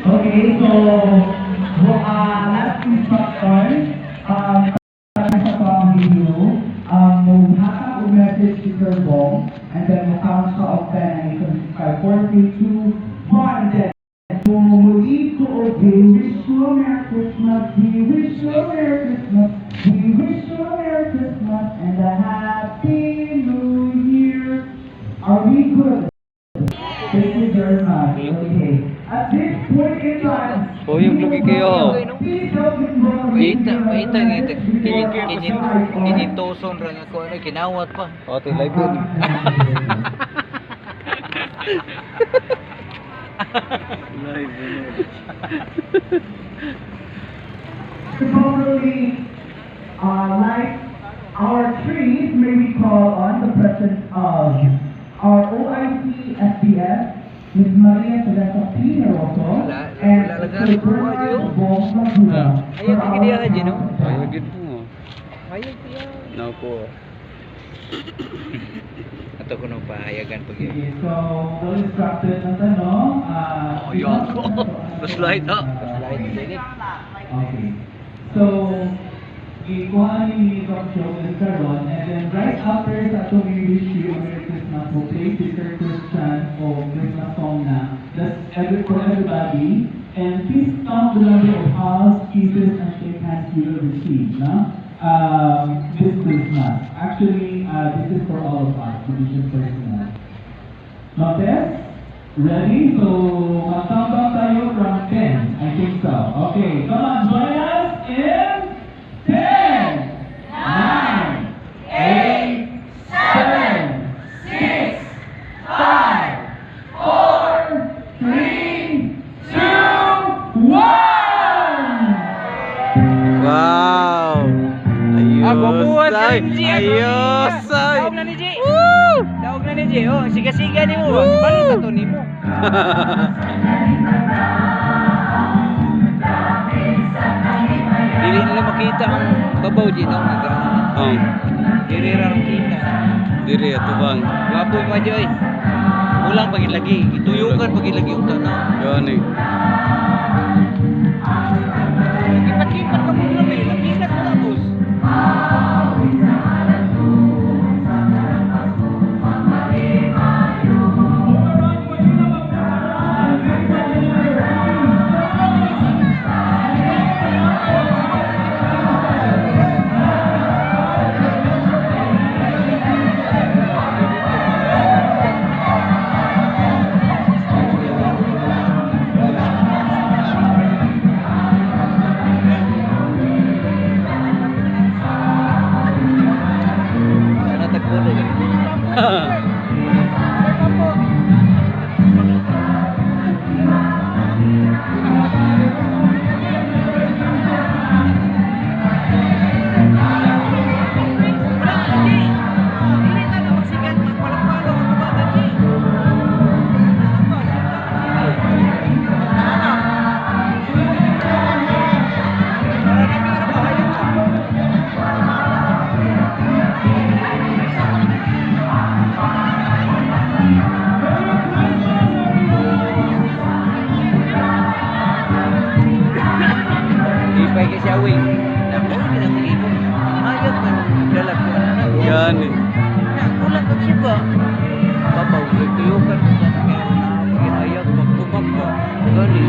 Okay, so, last instruction, sa pang video, maghatag o message si Sir Bong, and then we'll count sa of 10, and you can subscribe 4, 3, 2, 1, then muli to obey. Wish you a Merry Christmas, we wish you a Merry Christmas, we wish you a Merry Christmas, and a Happy New Year. Are we good? Thank you very much. Okay. At this point in time, Oh, yung lagi kayo. please help me know. Paita kinitoson ra nga ko ano kinawat pa. Oh, tilay po. Probably, like our trees, may we call on the presence of our OIC SBS, Ms. Maria Teresa P. Heroso, and Sir Bernard Bong Laguna. Ayaw ka diya ka no? Ayaw gid po. Ayaw diya. No po. Ato ko nang pahayagan pag yun. Okay, so, well instructed na tanong. Ayaw ko. Slide ha. Slide din. Okay. So, ikuha ni Doc Joe and Caron, and then right after sa itong wish you a Merry Christmas, we'll play Sister Christian o Christmas song na that's for everybody. And please count the number of hugs, kisses, and shake hands you will receive, no? This Christmas. Actually, this is for all of us, Division personnel. Okay? Ready? So, magtambang tayo from 10. I think so. Okay, come on, join us in 10, 9, 8, 7, 6, 5, 4, 3, 2, 1! Wow! Bubuhat ka Ayos! ni G. Ayos! Daog na ni G. Daog na ni G. Oh, siga-siga ni mo. Balita to ni mo. Dili nila makita ang babaw G. No? Oh, Dili ra kita. diri ato bang. Wapoy mo G. Oy. Ulang pagin lagi. Ituyukan pagin lagi yung tanaw. Gani. Lipat-lipat ka muna may. Lapikat mo na boss. Sana tagpulo yun. Ipay ka siya wing. Nako, pinag-ibon. Ayaw ka nung lalagyan na. Gani. Ulang ka siya ba? Babaw, tuyukan mo ka. Ayaw, magtubak ka. Gani.